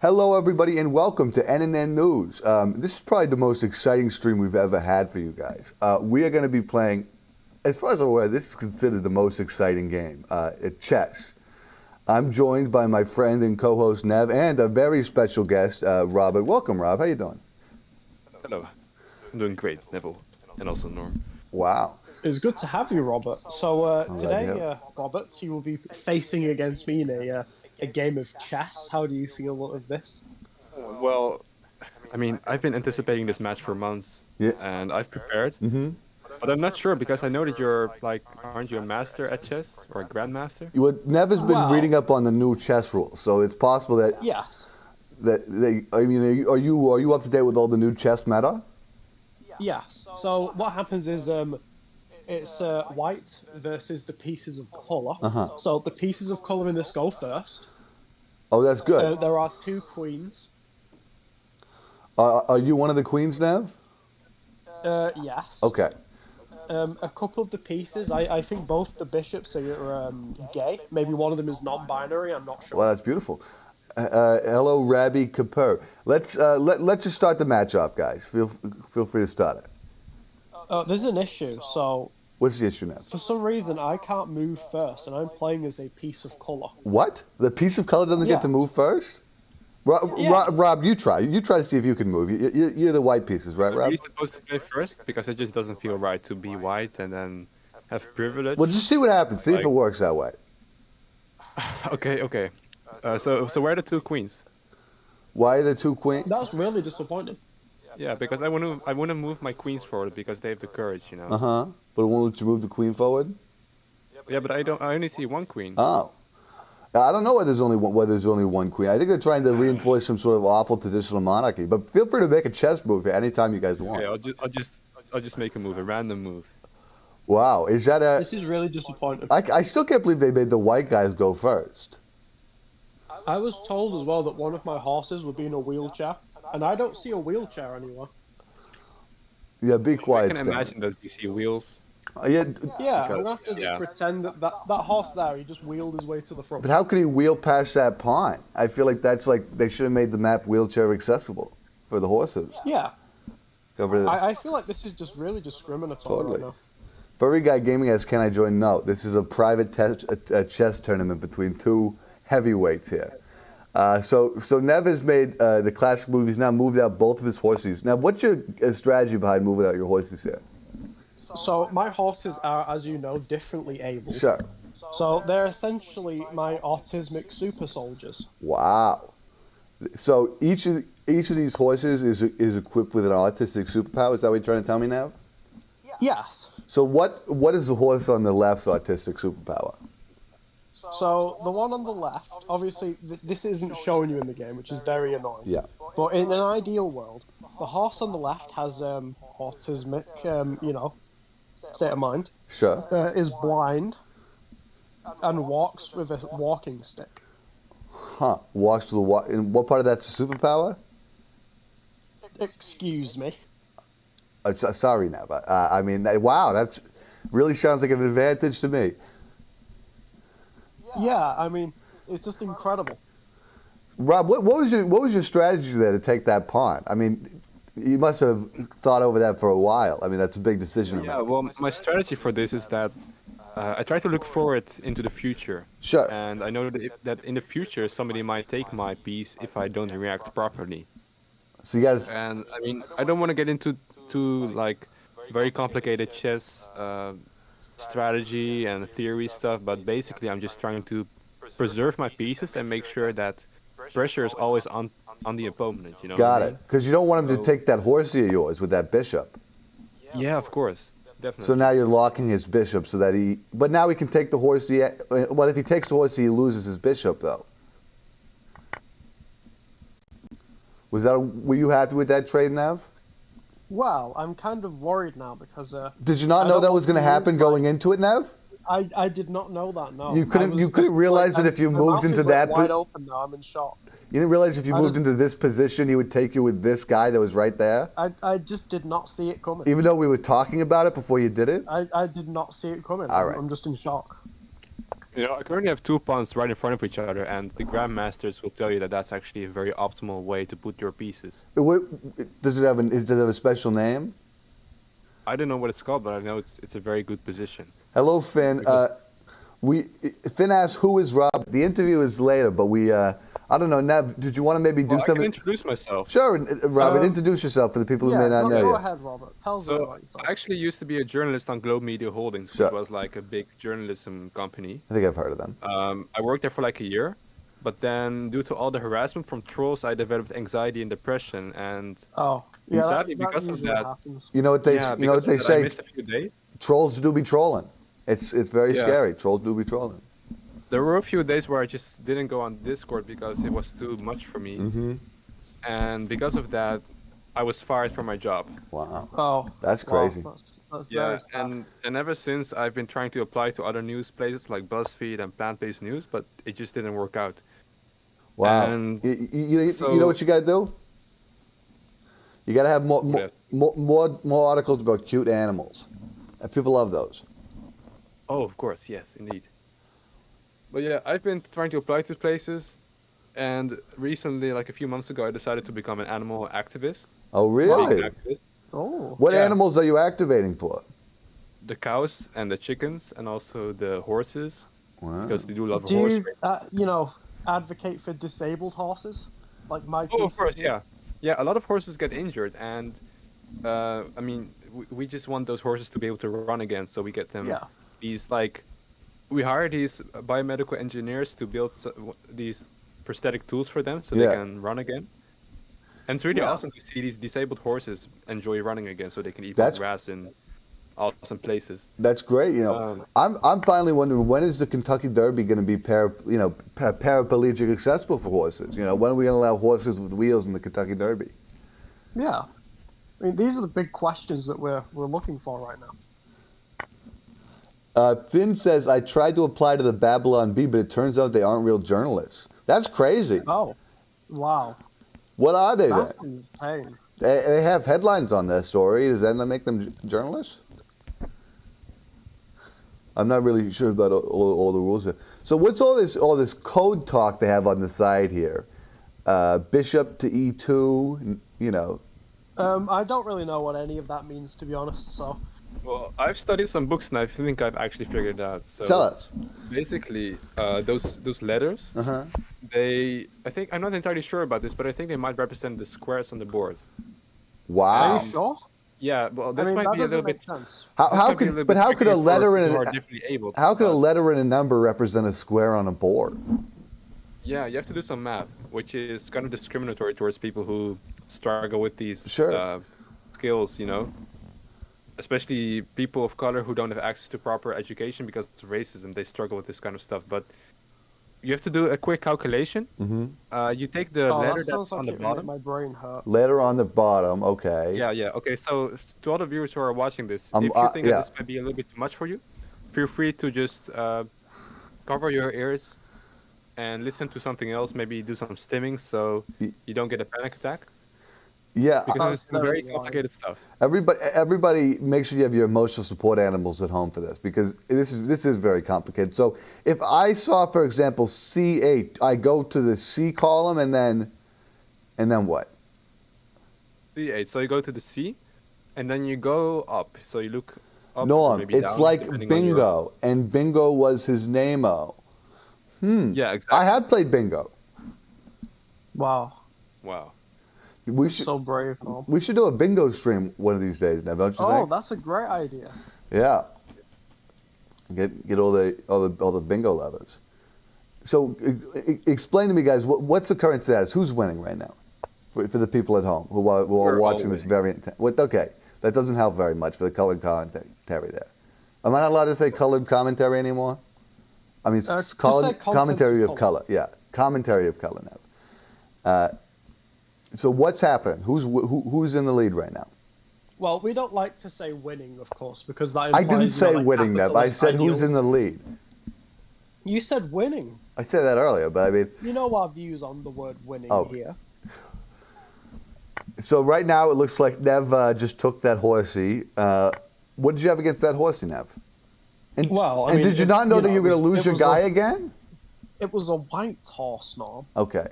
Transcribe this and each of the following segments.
Hello, everybody, and welcome to NNN News. This is probably the most exciting stream we've ever had for you guys. We are going to be playing, as far as I'm aware, this is considered the most exciting game, at chess. I'm joined by my friend and co-host Nev and a very special guest, Robert. Welcome, Rob. How you doing? Hello. I'm doing great, Neville, and also Norm. Wow. It's good to have you, Robert. So today, Robert, you will be facing against me in a game of chess. How do you feel of this? Well, I mean, I've been anticipating this match for months, and I've prepared. But I'm not sure because I know that you're aren't you a master at chess or a grandmaster? Nev has been reading up on the new chess rules, so it's possible that Yes. Are you up to date with all the new chess meta? Yes. So what happens is it's white versus the pieces of color. So the pieces of color in this go first. Oh, that's good. There are two queens. Are you one of the queens, Nev? Yes. Okay. A couple of the pieces, I think both the bishops are gay. Maybe one of them is non-binary. I'm not sure. Well, that's beautiful. Hello, Rabbi Kapur. Let's just start the match off, guys. Feel free to start it. There's an issue. So What's the issue now? for some reason, I can't move first, and I'm playing as a piece of color. What? The piece of color doesn't get to Yes. move first? Rob, you try. You try to see if you can move. You're the white pieces, right, Are Rob? you supposed to play first? Because it just doesn't feel right to be white and then have privilege. Well, just see what happens. See if it works that way. Okay. So where are the two queens? Why are the two queens? That's really disappointing. Yeah, because I want to move my queens forward because they have the courage, you know. But won't you move the queen forward? Yeah, but I only see one queen. Oh. I don't know why there's only one queen. I think they're trying to reinforce some sort of awful traditional monarchy. But feel free to make a chess move anytime you guys want. Okay, I'll just make a move, a random move. Wow, is that a? This is really disappointing. I still can't believe they made the white guys go first. I was told as well that one of my horses would be in a wheelchair, and I don't see a wheelchair anywhere. Yeah, be I quiet. can Stan. imagine that you see wheels. Yeah, Yeah, I'm gonna have to just Yeah. pretend that horse there, he just wheeled his way to the front. but how could he wheel past that pond? I feel like they should have made the map wheelchair accessible for the horses. Yeah, Over there. I feel like this is just really discriminatory Totally. right now. Furry Guy Gaming asks, can I join? No, this is a private chess tournament between two heavyweights here. So Nev has made the classic move. He's now moved out both of his horses. Now, what's your strategy behind moving out your horses here? So my horses are, as you know, differently able. Sure. So they're essentially my autismic super soldiers. Wow. So each of these horses is equipped with an autistic superpower. Is that what you're trying to tell me now? Yes. So what is the horse on the left's autistic superpower? So the one on the left, obviously, this isn't showing you in the game, which is very annoying. Yeah. But in an ideal world, the horse on the left has autismic, state of mind. Sure. Is blind and walks with a walking stick. Huh. Walks to the walk. And what part of that's a superpower? Excuse me. Sorry, Nev. I mean, wow, that's really sounds like an advantage to me. Yeah, I mean, it's just incredible. Rob, what was your strategy there to take that pawn? I mean, you must have thought over that for a while. I mean, that's a big decision to Yeah, make. well, my strategy for this is that I try to look forward into the future. Sure. And I know that in the future somebody might take my piece if I don't react properly. So you got And I mean, I don't want to get into like very complicated chess strategy and theory stuff, but basically I'm just trying to preserve my pieces and make sure that pressure is always on the opponent. You know. got what I it because you don't want him to take that horsey of yours with that bishop. mean? Yeah, of course, definitely. So now you're locking his bishop so that he. But now he can take the horsey. Well, if he takes the horsey, he loses his bishop though. Were you happy with that trade, Nav? Well, I'm kind of worried now because. Did you not know that was going to happen going into it, Nav? I did not know that. No. You couldn't realize that if you my moved mouth into is, like, that. wide open now. I'm in shock. You didn't realize if you moved into this position, he would take you with this guy that was right there? I just did not see it coming. Even though we were talking about it before you did it? I did not see it coming. All right. I'm just in shock. You know, I currently have two pawns right in front of each other, and the grandmasters will tell you that that's actually a very optimal way to put your pieces. Does it have does it have a special name? I don't know what it's called, but I know it's a very good position. Hello, Finn. Because- Finn asks, "Who is Rob?" The interview is later, but I don't know. Nev, did you want to maybe do Well, I can something? introduce myself. Sure, Robert. So- introduce yourself for the people who Yeah, may not know go you. ahead, Robert. Tell us So about yourself. I actually used to be a journalist on Globe Media Holdings, which Sure. was like a big journalism company. I think I've heard of them. I worked there for like a year, but then due to all the harassment from trolls, I developed anxiety and depression. And Oh, yeah, sadly, that because of usually that- happens. You know what they yeah, you know what they because of that, I say? missed a few days. Trolls do be trolling. It's very Yeah. scary. Trolls do be trolling. There were a few days where I just didn't go on Discord because it was too much for me, Mm-hmm. and because of that, I was fired from my job. Wow. Oh, That's wow, crazy. That's Yeah, very sad. and ever since I've been trying to apply to other news places like BuzzFeed and Plant-Based News, but it just didn't work out. Wow. And You know so- what you got to do? You got to have What? more articles about cute animals. And people love those. Oh, of course, yes, indeed. But yeah, I've been trying to apply to places, and recently, like a few months ago, I decided to become an animal activist. Oh, Vegan really? activist. Oh, What Yeah. animals are you activating for? The cows and the chickens, and also the horses, Wow. because they do love do horse you, racing. advocate for disabled horses? Like my Oh, of pieces course, here? yeah. Yeah, a lot of horses get injured, and I mean, we just want those horses to be able to run again, so we get them Yeah. these like, we hire these biomedical engineers to build these prosthetic tools for them so Yeah. they can run again. And it's really Yeah. awesome to see these disabled horses enjoy running again, so they can eat That's- more grass in awesome places. That's great. You know, I'm finally wondering, when is the Kentucky Derby going to be paraplegic accessible for horses? You know, when are we going to allow horses with wheels in the Kentucky Derby? Yeah. I mean, these are the big questions that we're looking for right now. Finn says, I tried to apply to the Babylon Bee, but it turns out they aren't real journalists. That's crazy. Oh, wow. What are they then? That's insane. They have headlines on their story. Does that make them journalists? I'm not really sure about all the rules here. So what's all this code talk they have on the side here? Bishop to E2, you know. I don't really know what any of that means, to be honest, so... Well, I've studied some books and I think I've actually figured it out. So Tell us. basically, those letters, Uh-huh. I'm not entirely sure about this, but I think they might represent the squares on the board. Are Wow. you sure? Yeah, well, this I mean, might that be a little doesn't bit. make sense. How, this how might be a could little but bit how could a tricky for letter and people who are a, differently abled, how could a but letter and a number represent a square on a board? Yeah, you have to do some math, which is kind of discriminatory towards people who struggle with these Sure. skills, you know. Especially people of color who don't have access to proper education because of racism, they struggle with this kind of stuff. But you have to do a quick calculation. You take the Oh, letter that sounds that's on like the it would make bottom. my brain hurt. Letter on the bottom. Okay. Yeah, yeah. Okay, so to all the viewers who are watching this, if you think yeah. that this might be a little bit too much for you, feel free to just cover your ears and listen to something else. Maybe do some stimming so you don't get a panic attack. Yeah. Because That's it's some very very complicated stuff. Everybody, make sure you have your emotional support animals at home for this, because this is very complicated. So if I saw, for example, C8, I go to the C column and then what? C8. So you go to the C, and then you go up. So you look up. No, or maybe it's down, like depending on your- bingo, and bingo was his name-o. Yeah, exactly. I have played bingo. Wow. Wow. We That's should so brave, Norm. we should do a bingo stream one of these days, now, don't you Oh, think? that's a great idea. Yeah. Get all the bingo lovers. So explain to me, guys, what's the current status? Who's winning right now? For the people at home who are We're all watching this winning. very intense. Okay, that doesn't help very much for the colored commentary there. Am I not allowed to say colored commentary anymore? I mean, Just say colored content commentary of of color. Yeah, commentary of color now. So what's happening? Who's in the lead right now? Well, we don't like to say winning, of course, because that I implies didn't say like, winning, Nev. I capitalist said who's in the ideals. lead. You said winning. I said that earlier, but I mean, You know our views on the word winning Oh. here. so right now it looks like Nev just took that horsey. What did you have against that horsey, Nev? And, Well, I and mean, did you not know that you were going to lose it your was guy again? It was a white horse, Norm. Okay.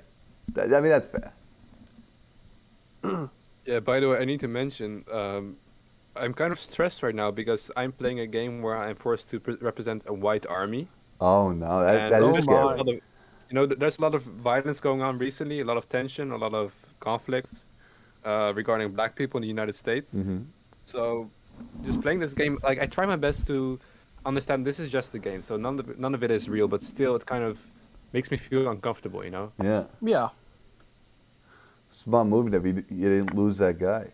I mean, that's fair. Yeah, by the way, I need to mention, I'm kind of stressed right now because I'm playing a game where I'm forced to represent a white army. Oh, no. That And is oh there's a scary. my. lot of, there's a lot of violence going on recently, a lot of tension, a lot of conflicts regarding black people in the United States. So just playing this game, like I try my best to understand this is just a game, so none of it is real, but still it kind of makes me feel uncomfortable, you know? Yeah. Yeah. Smart move, Nev. You didn't lose that guy.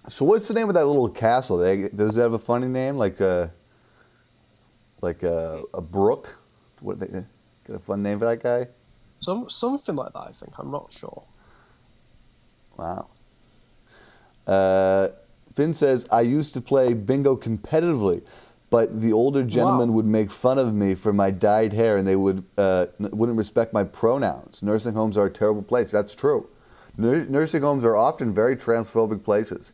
So what's the name of that little castle? Does it have a funny name, like a brook? What they got a fun name for that guy? Something like that, I think. I'm not sure. Wow. Finn says, I used to play bingo competitively, but the older gentlemen Wow. would make fun of me for my dyed hair, and they wouldn't respect my pronouns. Nursing homes are a terrible place. That's true. Nursing homes are often very transphobic places.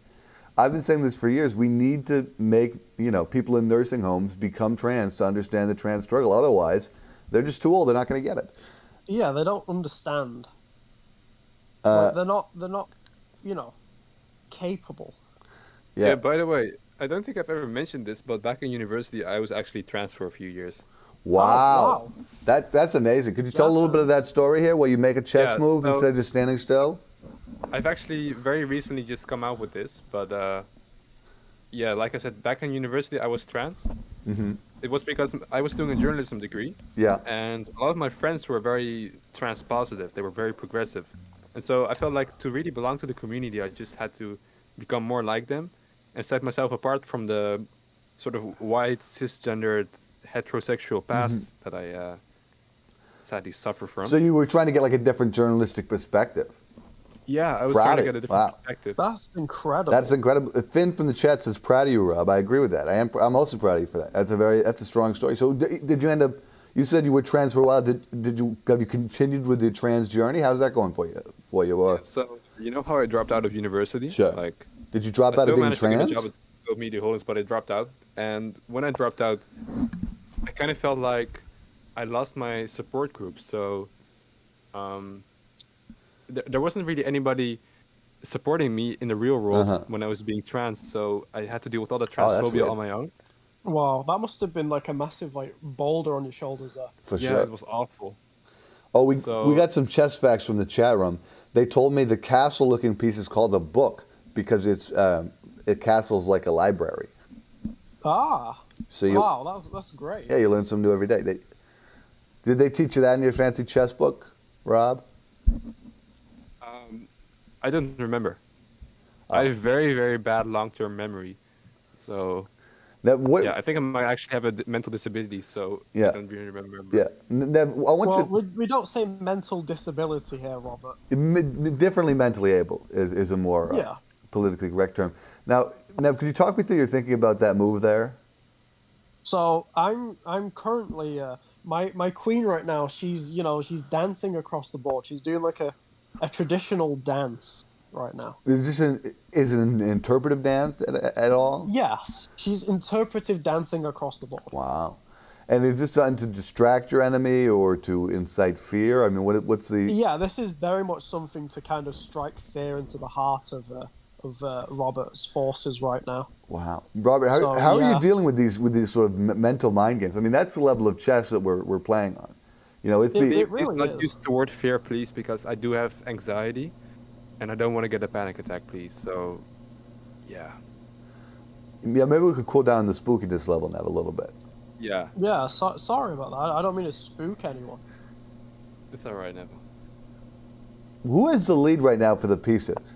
I've been saying this for years. We need to make people in nursing homes become trans to understand the trans struggle. Otherwise, they're just too old. They're not going to get it. Yeah, they don't understand. Like, they're not, capable. Yeah, by the way, I don't think I've ever mentioned this, but back in university, I was actually trans for a few years. Wow. wow. That's amazing. Could you tell a little bit of that story here, where you make a chess Yeah, move so- instead of just standing still? I've actually very recently just come out with this, but yeah, like I said, back in university, I was trans. It was because I was doing a journalism degree, Yeah. and a lot of my friends were very trans positive. They were very progressive. And so I felt like to really belong to the community, I just had to become more like them and set myself apart from the sort of white, cisgendered, heterosexual past that I sadly suffer from. So you were trying to get like a different journalistic perspective. Yeah, I was Proud trying to of get a you. different Wow. perspective. That's incredible. That's incredible. Finn from the chat says, proud of you, Rob. I agree with that. I'm also proud of you for that. That's a strong story. So did you end up, you said you were trans for a while. Have you continued with the trans journey? How's that going for you? Or So you know how I dropped out of university? Sure. Like, did you drop I out still of being managed to get a trans? job at School of Media Holdings, but I dropped out. And when I dropped out, I kind of felt like I lost my support group. So there wasn't really anybody supporting me in the real world when I was being trans. So I had to deal with all the Oh, that's transphobia weird. on my own. Wow, that must have been like a massive boulder on your shoulders there. For Yeah, sure. it was awful. Oh, we So- got some chess facts from the chat room. They told me the castle-looking piece is called a book because it castles like a library. Ah, So you, wow, that's great. yeah, you learn something new every day. Did they teach you that in your fancy chess book, Rob? I don't remember. I have very, very bad long-term memory. So Nev, what, yeah, I think I might actually have a mental disability. So Yeah. I don't really remember. yeah. Nev, I want Well, you we don't say mental disability here, Robert. differently mentally able is a more Yeah. politically correct term. Now, Nev, could you talk me through your thinking about that move there? So I'm currently my queen right now. She's she's dancing across the board. She's doing like a traditional dance right now. Is it an interpretive dance at all? Yes, she's interpretive dancing across the board. Wow. And is this done to distract your enemy or to incite fear? I mean, what's the... Yeah, this is very much something to kind of strike fear into the heart of Robert's forces right now. Wow. Robert, So, how are you yeah. dealing with these sort of mental mind games? I mean, that's the level of chess that we're playing on. You know, it's... It Please really not is. use the word fear, please, because I do have anxiety, and I don't want to get a panic attack, please. So, yeah, Yeah, maybe we could cool down the spookiness level, Nev, a little bit. yeah, Yeah, sorry about that. I don't mean to spook anyone. it's all right, Neville. Who is the lead right now for the pieces?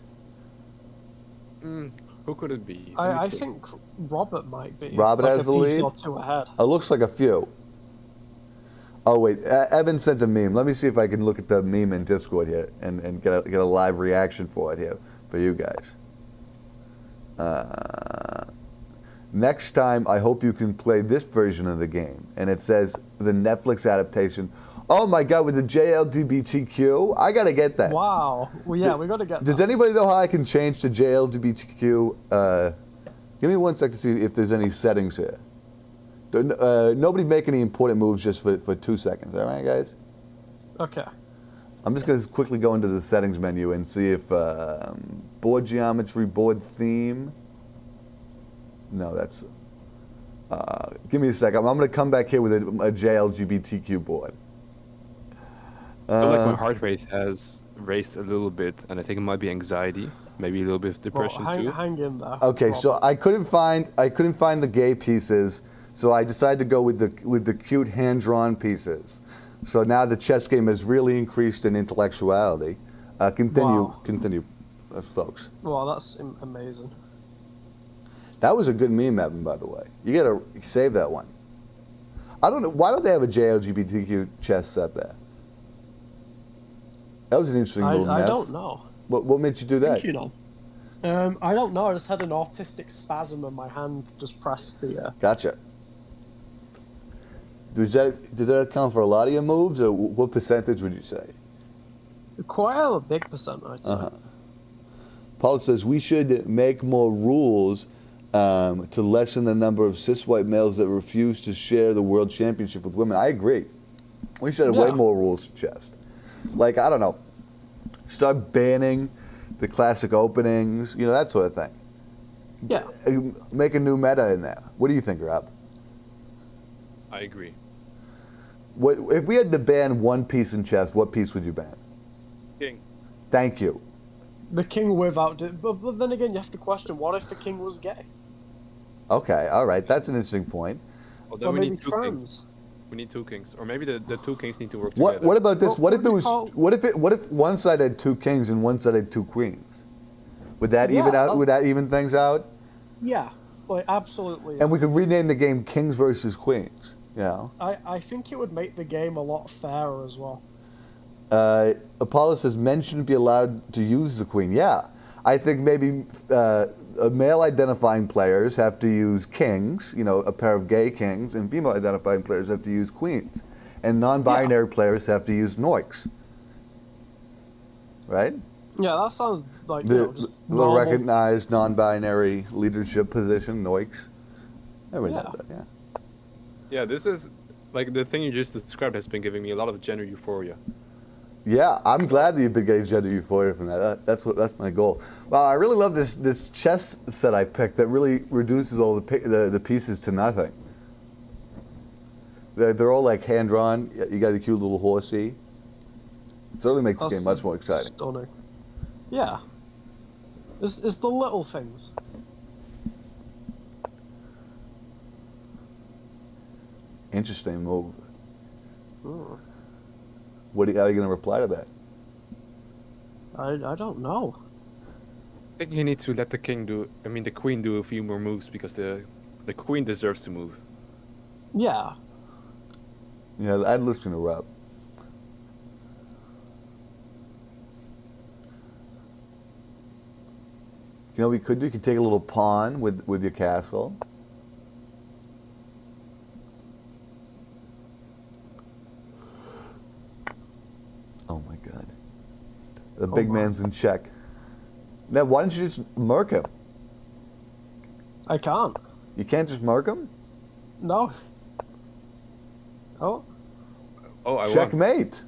Who could it be? Let me I think Robert might be. Robert like has a the piece lead? or two ahead. It looks like a few. Oh, wait. Evan sent a meme. Let me see if I can look at the meme in Discord here and get a live reaction for it here for you guys. Next time, I hope you can play this version of the game. And it says the Netflix adaptation. Oh, my God, with the JLGBTQ? I got to get that. Wow. Well, yeah, we got to get. Does that. anybody know how I can change to JLGBTQ, Give me 1 sec to see if there's any settings here. Nobody make any important moves just for 2 seconds. All right, guys? Okay. I'm just going to quickly go into the settings menu and see if board geometry, board theme. No, that's. Give me a second. I'm going to come back here with a JLGBTQ board. I feel like my heart rate has raised a little bit, and I think it might be anxiety, maybe a little bit of Well, depression hang, too. hang in there. Okay, Rob. so I couldn't find the gay pieces, so I decided to go with the cute hand-drawn pieces. So now the chess game has really increased in intellectuality. Continue, folks. Well, that's amazing. That was a good meme, Evan, by the way. You gotta save that one. I don't know, why don't they have a JLGBTQ chess set there? That was an interesting move, I Nev. don't know. What made you do I that? think you know. I don't know. I just had an autistic spasm and my hand just pressed the. Gotcha. Did that account for a lot of your moves, or what percentage would you say? Quite a big percent, I'd say. Paul says we should make more rules to lessen the number of cis white males that refuse to share the world championship with women. I agree. We should have way Yeah. more rules to chess. Like, I don't know, start banning the classic openings, that sort of thing. Yeah. Make a new meta in there. What do you think, Rob? I agree. What if we had to ban one piece in chess? What piece would you ban? King. Thank you. The king without it. But then again, you have to question, what if the king was gay? Okay, all right, that's an interesting point. Well, then Or we maybe need two trans. kings. We need 2 kings, or maybe the 2 kings need to work together. What about this? What What if would it you was? call- What if one side had 2 kings and one side had 2 queens? Would that Yeah, even out? that's- Would that even things out? Yeah. Like, absolutely. And we could rename the game Kings versus Queens. I think it would make the game a lot fairer as well. Apollo says men shouldn't be allowed to use the queen. Yeah, I think maybe male-identifying players have to use kings, a pair of gay kings, and female-identifying players have to use queens, and non-binary players have to use noiks. Right? Yeah, that sounds like, just The normal. recognized non-binary leadership position, noiks. I read Yeah. that. Yeah. Yeah, this is like the thing you just described has been giving me a lot of gender euphoria. Yeah, I'm glad that you've been getting gender euphoria from that. That's my goal. Wow, I really love this chess set I picked that really reduces all the pieces to nothing. They're all like hand drawn. You got a cute little horsey. It certainly makes the game much more exciting. Stunning. Yeah. It's the little things. Interesting move. Mm. How are you going to reply to that? I don't know. I think you need to let the the queen do a few more moves because the queen deserves to move. Yeah. Yeah, I'd listen to Rob. We could do. You could take a little pawn with your castle. Oh my God. The big my. man's in check. Now, why don't you just murk him? I can't. You can't just murk him? No. Oh. Oh, I won. Checkmate.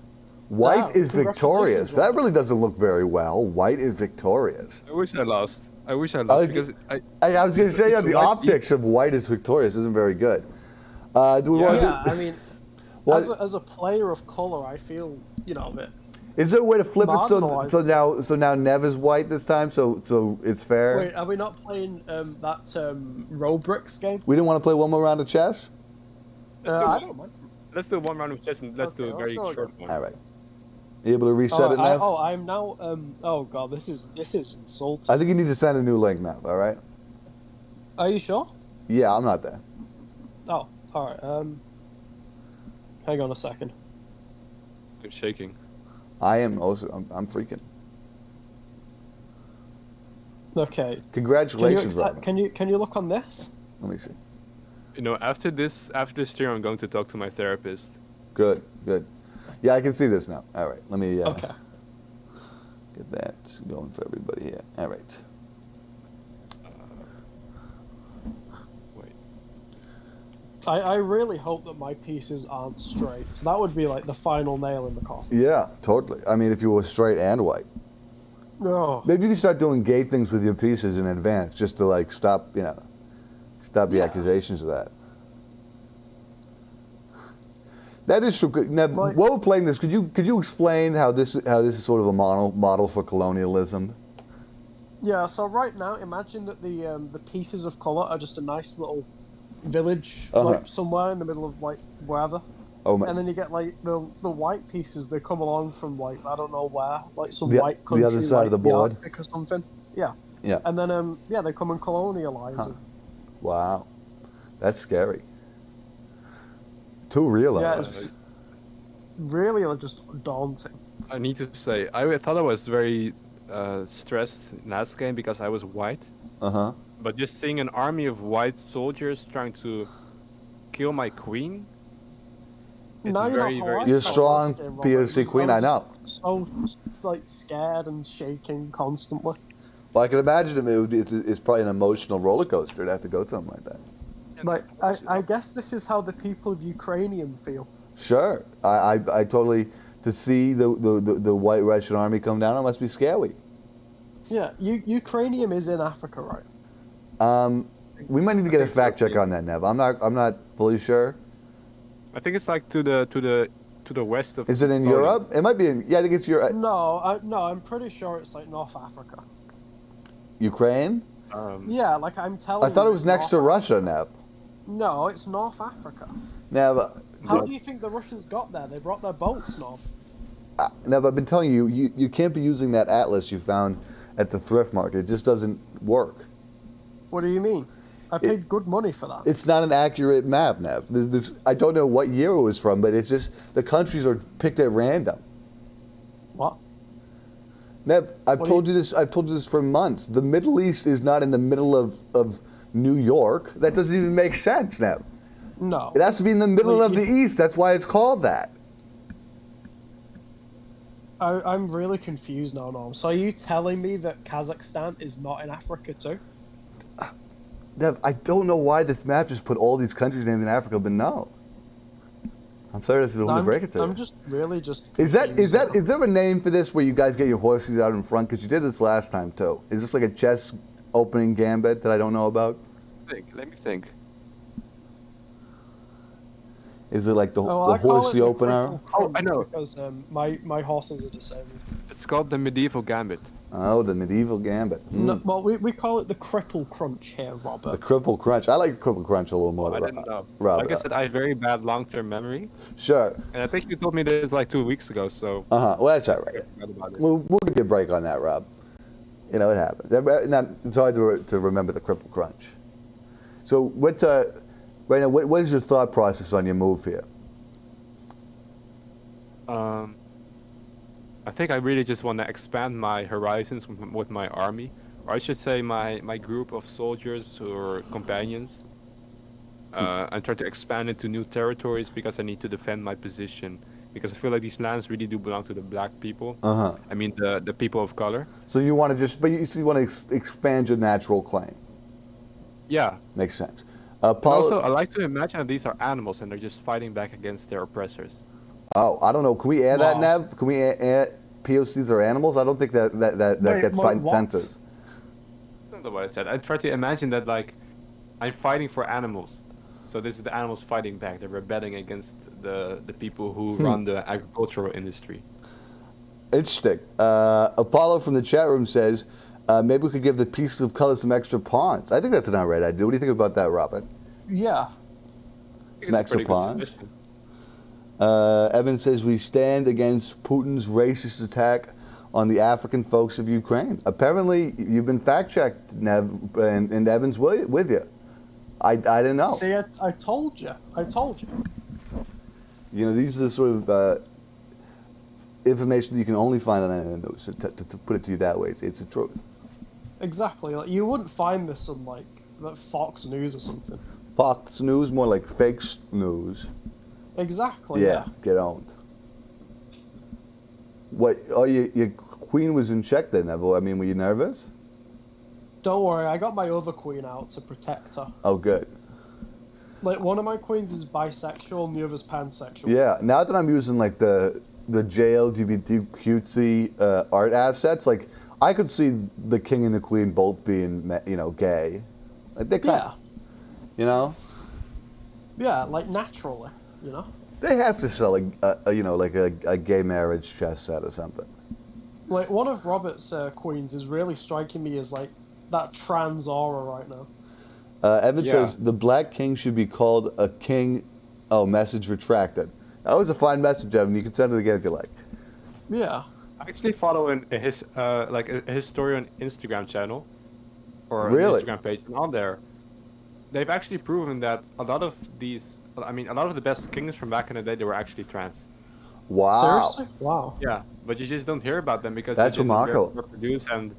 White Wow, is victorious. congratulations, That Robert. really doesn't look very well. White is victorious. I wish I lost. Because I was going to say, it's a the white optics of white is victorious isn't very good. Do we want Yeah, to? I mean, Well, as a player of color, I feel, a bit. is there a way to flip it marginalized. so now Nev is white this time, so it's fair? Wait, are we not playing that Robrix game? We didn't want to play one more round of chess. I don't mind. let's do 1 round of chess and let's do a Okay, very let's go short one. All right. You able to reset it, Nev? I'm now. Oh god, this is insulting. I think you need to send a new link, Nev. All right. Are you sure? Yeah, I'm not there. Oh, all right. Hang on a second. I'm shaking. I am also. I'm freaking. Okay. Congratulations, Robin. Can you look on this? Let me see. After this stream, I'm going to talk to my therapist. Good. Yeah, I can see this now. All right. Let me Okay. get that going for everybody here. All right. I really hope that my pieces aren't straight. So that would be like the final nail in the coffin. Yeah, totally. I mean, if you were straight and white. No. Maybe you can start doing gay things with your pieces in advance, just to like stop the Yeah. accusations of that. That is true. Now, Like- while we're playing this, could you explain how this is sort of a model for colonialism? Yeah. So right now, imagine that the pieces of color are just a nice little village, Uh-huh. like somewhere in the middle of like wherever. Oh my! And then you get like the white pieces. They come along from like I don't know where, like some The- white the country, other side like of the board. Arctic or something. Yeah. Yeah. And then they come and colonialize Huh. it. Wow, that's scary. Too real. Yeah, almost. it's really just daunting. I need to say, I thought I was very stressed last game because I was white. Uh-huh. But just seeing an army of white soldiers trying to kill my queen, it's Now you're very, not very. polite You're about strong, this game, Robert. POC It was- queen, I was know. So like scared and shaking constantly. Well, I can imagine it's probably an emotional roller coaster to have to go through something like that. Like I guess this is how the people of Ukrainian feel. Sure, I totally to see the white Russian army come down. It must be scary. Yeah, Ukrainian is in Africa, right? We might need to get a fact check on that, Nev. I'm not fully sure. I think it's like to the west of. Is it in Poland. Europe? It might be in. Yeah, I think it's Europe. No, I'm pretty sure it's like North Africa. Ukraine. Yeah, like I'm telling I thought you, it was it's next to North Russia, Africa. Nev. No, it's North Africa. Nev, How do you think the Russians got there? They brought their boats north. Nev, I've been telling you, you can't be using that atlas you found at the thrift market. It just doesn't work. What do you mean? I paid good money for that. It's not an accurate map, Nev. I don't know what year it was from, but it's just the countries are picked at random. What? Nev, I've What do told you this. I've told you this for months. The Middle East is not in the middle of New York. That doesn't even make sense, Nev. No. It has to be in the middle Well, of the East. That's why it's called that. I'm really confused now, Norm. So are you telling me that Kazakhstan is not in Africa too? Nev, I don't know why this map just put all these countries named in Africa, but no. I'm sorry to only break it to you. I'm just really just. Is confused now. there a name for this where you guys get your horses out in front? Because you did this last time too. Is this like a chess opening gambit that I don't know about? Let me think. Is it like the Oh, I call it horsey the opener? critical Oh, I crunch know. Because my horses are disabled. It's called the medieval gambit. Oh, the medieval gambit. No, well, we call it the cripple crunch here, The Robert. cripple crunch. I like cripple crunch a little more. I didn't know. Rob, Like I said, I have very bad long-term memory, sure. and I think you told me this like 2 weeks ago. So Well, that's all I right. forgot about it. We'll give you a break on that, Rob. You know, it happens. It's hard to remember the cripple crunch. So, right now, what is your thought process on your move here? I think I really just want to expand my horizons with my army, or I should say my group of soldiers or companions. I'm trying to expand into new territories because I need to defend my position. Because I feel like these lands really do belong to the black people. I mean the people of color. So you want to so you want to expand your natural claim. Yeah. Makes sense. And Paul, also, I like to imagine that these are animals and they're just fighting back against their oppressors. oh, I don't know. Can we add that, Wow. Nev? Can we add POCs are animals? I don't think that Wait, gets what? census. That's not what I said. I try to imagine that like I'm fighting for animals. So this is the animals fighting back. They're rebelling against the people who run the agricultural industry. Interesting. Apollo from the chat room says, maybe we could give the pieces of color some extra pawns. I think that's an outright idea. What do you think about that, Robin? Yeah. I think Some it's a extra pretty good pawns? suggestion. Evan says, we stand against Putin's racist attack on the African folks of Ukraine. Apparently, you've been fact-checked, Nev, and Evan's with you. I didn't know. See, I told you. I told you. You know, these are the sort of information that you can only find on NN News. To put it to you that way, it's the truth. Exactly. Like you wouldn't find this on like Fox News or something. Fox News, more like fake news. Exactly. Yeah, get owned. What? Oh, your queen was in check then, Neville. I mean, were you nervous? Don't worry, I got my other queen out to protect her. Oh, good. Like one of my queens is bisexual and the other's pansexual. Yeah, now that I'm using like the JLGBT cutesy art assets, like I could see the king and the queen both being, gay. Like they kind Yeah. Yeah, like naturally, you know. They have to sell a gay marriage chess set or something. Like one of Robert's queens is really striking me as like that trans aura right now. Evan Yeah. says the Black King should be called a king. Oh, message retracted. That was a fine message, Evan. You can send it again if you like. Yeah. I actually follow a historian Instagram channel, or Really? an Instagram page, and on there, they've actually proven that a lot of the best kings from back in the day, they were actually trans. Wow. Seriously? Wow. Yeah, but you just don't hear about them because That's they didn't remarkable. reproduce, and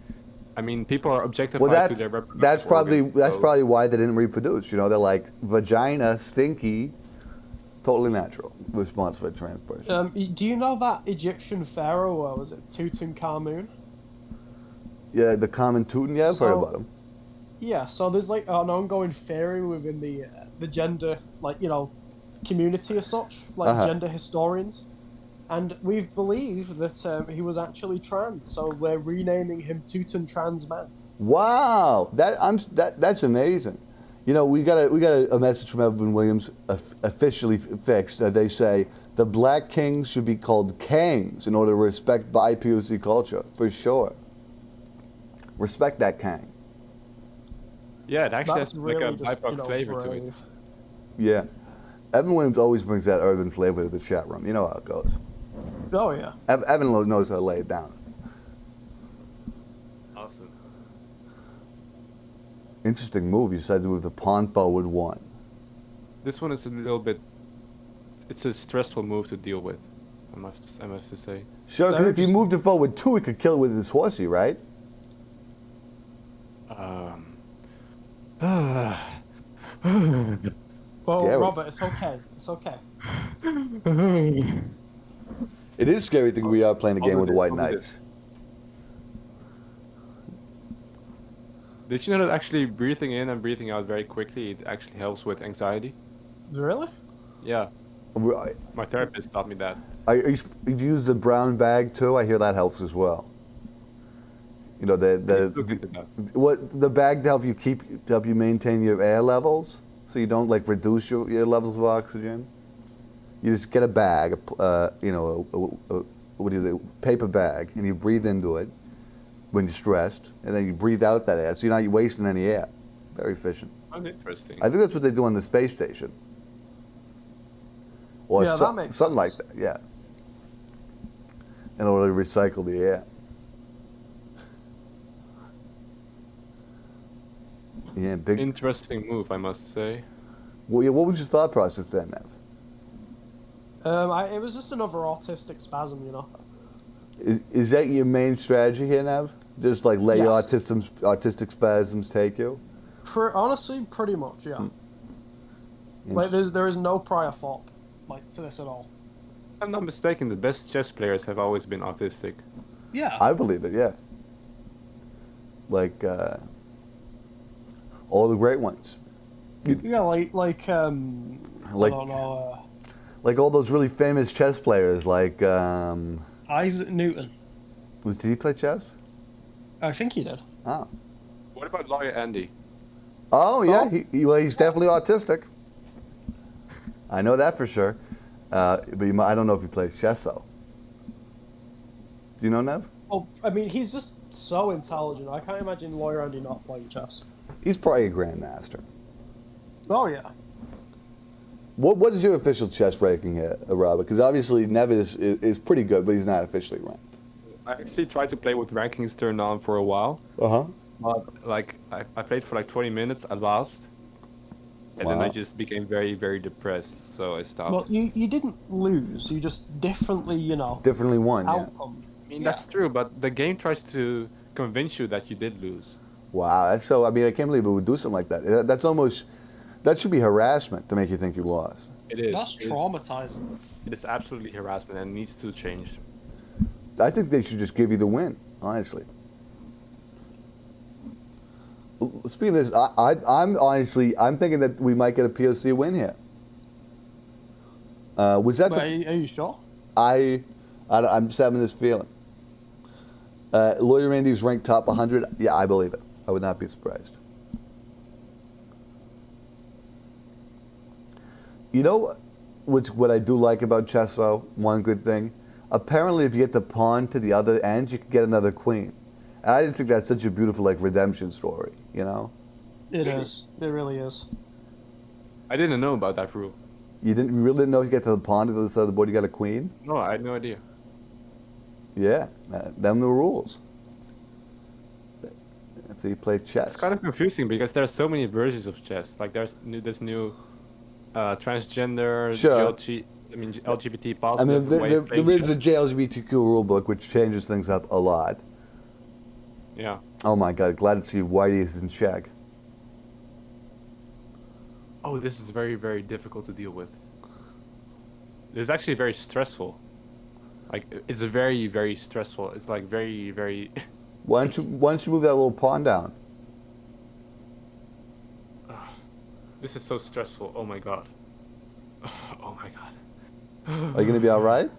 I mean, people are objectified Well, to that's their reproductive that's probably organs, that's so- probably why they didn't reproduce. They're like vagina stinky, totally natural response for a trans person. Do you know that Egyptian pharaoh? Was it Tutankhamun? Yeah, the common Teuton. Yeah, I've heard So- about him. Yeah. So there's like an ongoing theory within the gender community as such, like Uh-huh. gender historians, and we've believed that he was actually trans. So we're renaming him Teuton Trans Man. Wow, that's amazing. We got a message from Evan Williams officially fixed. They say the Black Kings should be called Kangs in order to respect BIPOC culture for sure. Respect that Kang. Yeah, it actually That's has really like a just BIPOC flavor to it. brave. Yeah, Evan Williams always brings that urban flavor to the chat room. You know how it goes. Oh yeah. Evan knows how to lay it down. Awesome. Interesting move. You decided to move the pawn forward one. This one is a little bit. It's a stressful move to deal with. I must to say. Sure, 'cause That if you just- moved it forward two, it could kill it with his horsey, right? Well, Scary. Robert, it's okay. It's okay. It is scary that we are playing a I'll game do with the this, White I'll do Knights. Did you know that actually breathing in and breathing out very quickly, it actually helps with anxiety? Really? Yeah, Right. my therapist taught me that. You use the brown bag too. I hear that helps as well. Look into that. What the bag to help you maintain your air levels, so you don't like reduce your levels of oxygen. You just get a bag, what do you paper bag, and you breathe into it when you're stressed, and then you breathe out that air, so you're not wasting any air. Very efficient. That's interesting. I think that's what they do on the space station. Or Yeah, that makes something like sense. that, yeah. In order to recycle the air. Yeah, big. Interesting move, I must say. Well, yeah, what was your thought process then, Nev? It was just another autistic spasm, you know. Is that your main strategy here, Nev? Just like let your Yes. autistic spasms take you? Honestly, pretty much, yeah. Like, there is no prior thought, to this at all. If I'm not mistaken, the best chess players have always been autistic. Yeah. I believe it, yeah. Like all the great ones. Yeah, I Like don't know, like all those really famous chess players, like Isaac Newton. did he play chess? I think he did. Oh. What about Lawyer Andy? Oh yeah, Oh. he's definitely autistic. I know that for sure. But I don't know if he plays chess though. Do you know, Nev? Well, I mean, he's just so intelligent. I can't imagine Lawyer Andy not playing chess. He's probably a grandmaster. Oh, yeah. What is your official chess ranking here, Robert? Because obviously Nev is pretty good, but he's not officially ranked. I actually tried to play with rankings turned on for a while. Uh-huh. But I played for like 20 minutes, I lost. And then I Wow. just became very, very depressed, so I stopped. Well, you didn't lose. You just differently, Differently won, yeah. outcome. I mean, that's true, but the game tries to convince you that you did lose. Wow, that's so. I mean, I can't believe it would do something like that. That should be harassment to make you think you lost. It is. That's traumatizing. It is absolutely harassment and needs to change. I think they should just give you the win, honestly. Speaking of this, I'm thinking that we might get a POC win here. Was that But are you sure? I'm just having this feeling. Lawyer Randy's ranked top 100. Yeah, I believe it. I would not be surprised. You know what I do like about chess, though? One good thing. Apparently, if you get the pawn to the other end, you can get another queen. And I just think that's such a beautiful, like, redemption story, you know? It is. It really is. I didn't know about that rule. You really didn't know if you get to the pawn to the other side of the board, you got a queen? No, I had no idea. Yeah, them the rules. That's how you play chess. It's kind of confusing because there's so many versions of chess. Like there's this new transgender, Sure. LGBT I positive mean, way of there playing is a chess. JLGBTQ rule book which changes things up a lot. Yeah. Oh my god, glad to see Whitey is in check. Oh, this is very, very difficult to deal with. It's actually very stressful. Like it's very, very stressful. It's like very, very. Why don't you move that little pawn down? This is so stressful. Oh my god. Oh my god. Are you gonna be all right?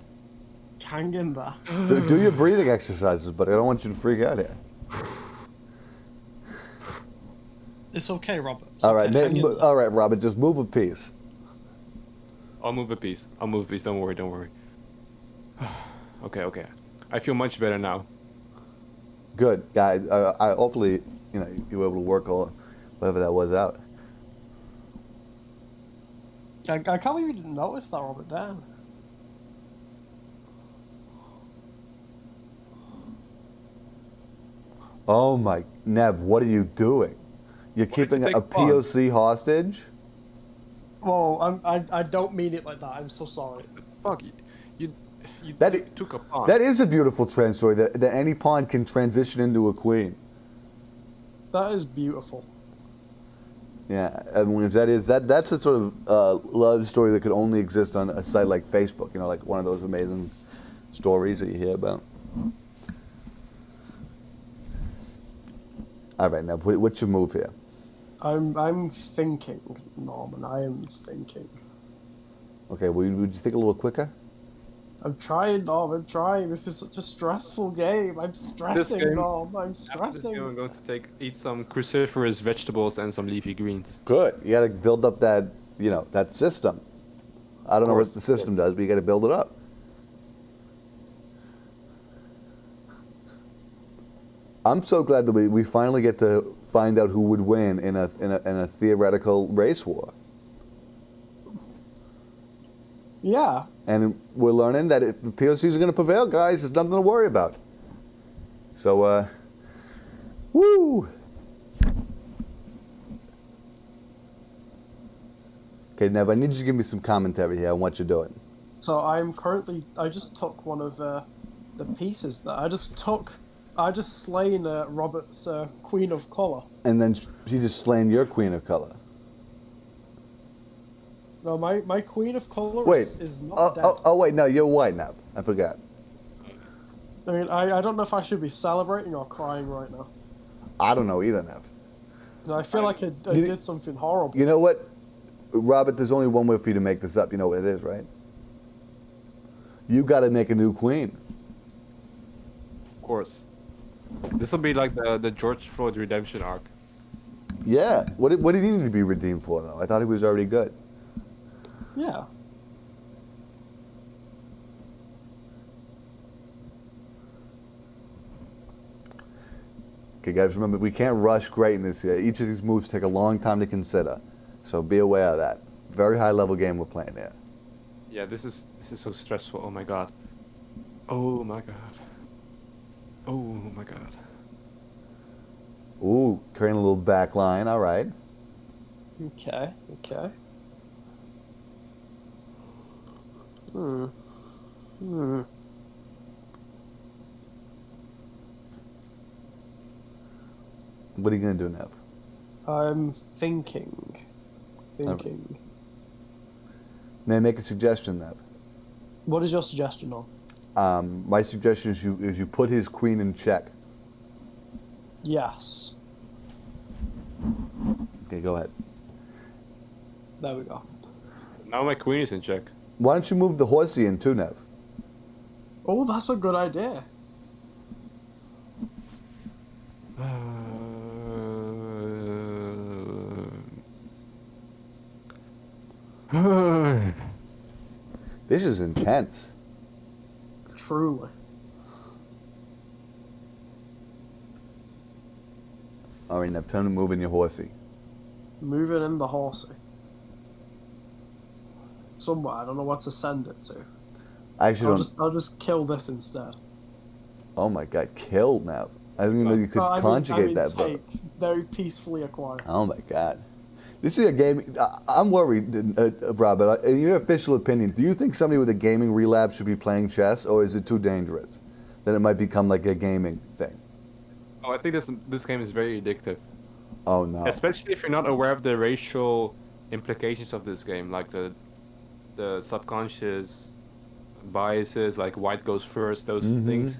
Hang in there. Do your breathing exercises, but I don't want you to freak out here. It's okay, Robert. It's All right, okay. Hang in there. all right, Robert, just move a piece. I'll move a piece. I'll move a piece. Don't worry. Don't worry. Okay. I feel much better now. Good, guy. I hopefully you were able to work all whatever that was out. I can't believe you didn't notice that, Robert. Damn. Oh my, Nev, what are you doing? You're keeping take a pawn? POC hostage? Whoa, I don't mean it like that. I'm so sorry. Fuck you That took a pawn. That is a beautiful trans story that any pawn can transition into a queen. That is beautiful. Yeah, I mean, if that's a sort of love story that could only exist on a site like Facebook. You know, like one of those amazing stories that you hear about. All right, Nev, what's your move here? I'm thinking, Norman. I am thinking. Okay, would you think a little quicker? I'm trying, Norm. I'm trying. This is such a stressful game. I'm stressing, game- Norm. I'm After this stressing. game, I'm going to eat some cruciferous vegetables and some leafy greens. Good. You got to build up that that system. I don't know what course. the system does, but you got to build it up. I'm so glad that we finally get to find out who would win in a theoretical race war. Yeah. And we're learning that if the POCs are going to prevail, guys, there's nothing to worry about. So, woo! Okay, Nev, I need you to give me some commentary here on what you're doing. So I just took one of the pieces that I just slain Robert's Queen of Color. And then he just slain your Queen of Color. No, my Queen of Color Wait. is not dead. Wait, no, you're white now. I forgot. I mean, I don't know if I should be celebrating or crying right now. I don't know either, Nev. I feel like I You- did something horrible. You know what, Robert? There's only one way for you to make this up. You know what it is, right? You got to make a new queen. Of course. This will be like the George Floyd redemption arc. Yeah. What did he need to be redeemed for, though? I thought he was already good. Yeah. Okay, guys, remember, we can't rush greatness here. Each of these moves take a long time to consider. So be aware of that. Very high level game we're playing here. Yeah, this is so stressful. Oh my god. Oh my god. Oh my god. Ooh, creating a little back line. All right. Okay. Okay. Hmm. What are you going to do, Nev? I'm thinking. Thinking. May I make a suggestion, Nev? What is your suggestion on? My suggestion is you put his queen in check. Yes. Okay, go ahead. There we go. Now my queen is in check. Why don't you move the horsey in too, Nev? Oh, that's a good idea. This is intense. Truly. All right, Nev, turn to moving your horsey. Moving in the horsey. Somewhere, I don't know what to send it to. I should. I'll just kill this instead. Oh my God, kill Nev. I didn't even know you could I conjugate mean, that. take. Very peacefully acquired. Oh my God. This is a game. I'm worried, Rob, but in your official opinion, do you think somebody with a gaming relapse should be playing chess, or is it too dangerous? That it might become like a gaming thing? Oh, I think this game is very addictive. Oh no. Especially if you're not aware of the racial implications of this game, like the subconscious biases, like white goes first, those things.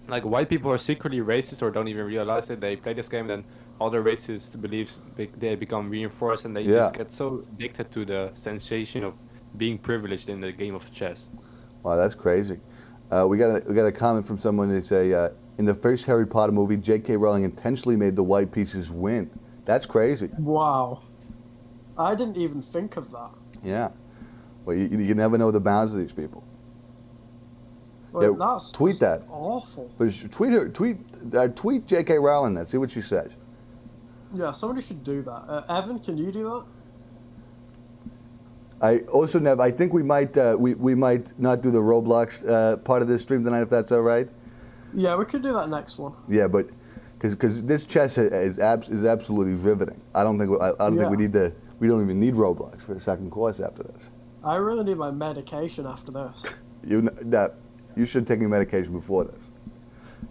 Like white people are secretly racist or don't even realize it. They play this game, and then all their racist beliefs they become reinforced, and they just get so addicted to the sensation of being privileged in the game of chess. Wow, that's crazy. We got a comment from someone. They say in the first Harry Potter movie, J.K. Rowling intentionally made the white pieces win. That's crazy. Wow. I didn't even think of that. Yeah. Well, you never know the bounds of these people. Well, Yeah, tweet that's that. awful. Tweet her. Tweet J.K. Rowling that. See what she says. Yeah, somebody should do that. Evan, can you do that? I also, Nev, I think we might we might not do the Roblox part of this stream tonight, if that's all right. Yeah, we could do that next one. Yeah, but because this chess is absolutely riveting. I don't think think we need to. We don't even need Roblox for a second course after this. I really need my medication after this. You should take your medication before this.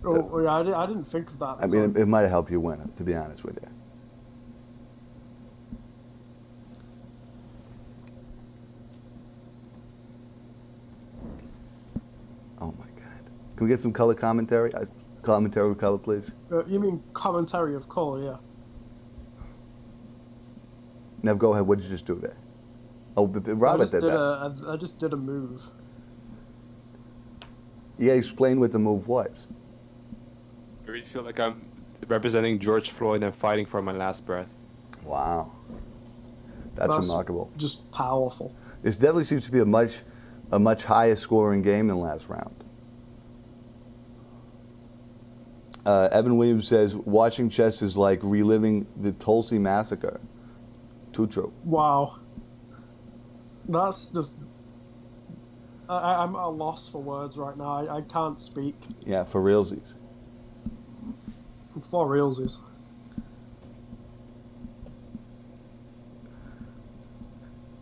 Oh, yeah, I didn't think of that. I mean, it might have helped you win, to be honest with you. Oh my God! Can we get some color commentary? Commentary with color, please. You mean commentary of color? Yeah. Nev, go ahead. What did you just do there? Oh, Robert did that. I just did a move. You gotta explain what the move was. I really feel like I'm representing George Floyd and fighting for my last breath. Wow, that's remarkable. Just powerful. This definitely seems to be a much higher scoring game than last round. Evan Williams says, watching chess is like reliving the Tulsi massacre. Too true. Wow. That's just... I'm at a loss for words right now. I can't speak. Yeah, for realsies. For realsies.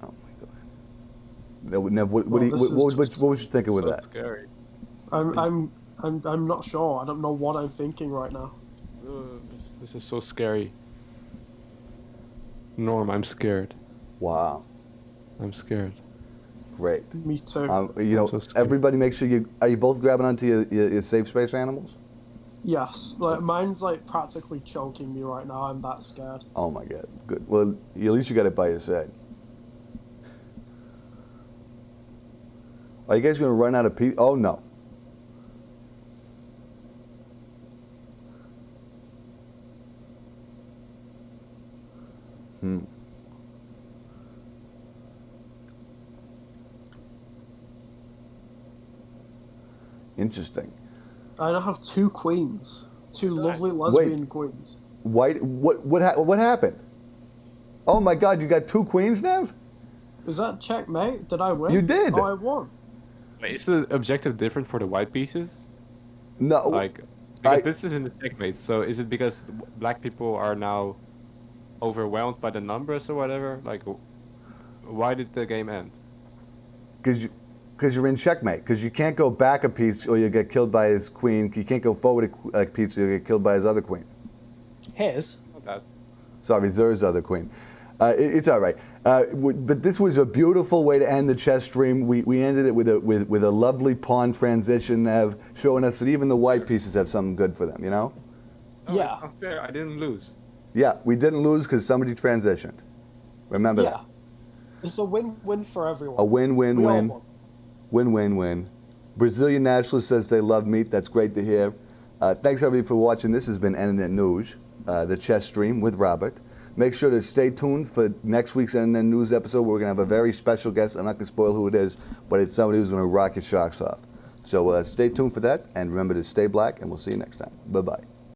Oh my God. Nev, what was you thinking with So that? scary. I'm not sure. I don't know what I'm thinking right now. This is so scary. Norm, I'm scared. Wow. I'm scared. Great. Me too. You know, so scared. everybody make sure are you both grabbing onto your safe space animals? Yes. Like mine's like practically choking me right now. I'm that scared. Oh my God. Good. Well, at least you got it by your side. Are you guys going to run out of pieces? Oh, no. Interesting. I now have two queens. Two lovely lesbian queens. What happened? Oh my God, you got two queens now? Is that checkmate? Did I win? You did. Oh, I won. Wait, is the objective different for the white pieces? No. Like, because this is in the checkmate, so is it because black people are now overwhelmed by the numbers or whatever? Like, why did the game end? Because you're in checkmate. Because you can't go back a piece or you'll get killed by his queen. You can't go forward a piece or you'll get killed by his other queen. His? Not that. Sorry, there's other queen. It's all right. But this was a beautiful way to end the chess stream. We ended it with a lovely pawn transition, showing us that even the white pieces have something good for them. You know? No, Yeah. it's not fair. I didn't lose. Yeah, we didn't lose because somebody transitioned. Remember Yeah. that. It's a win-win for everyone. A win-win-win. We all won. Win-win-win. Brazilian Nationalist says they love meat. That's great to hear. Thanks, everybody, for watching. This has been NNN News, the chess stream with Robert. Make sure to stay tuned for next week's NNN News episode. Where we're going to have a very special guest. I'm not going to spoil who it is, but it's somebody who's going to rock your socks off. So stay tuned for that, and remember to stay black, and we'll see you next time. Bye-bye.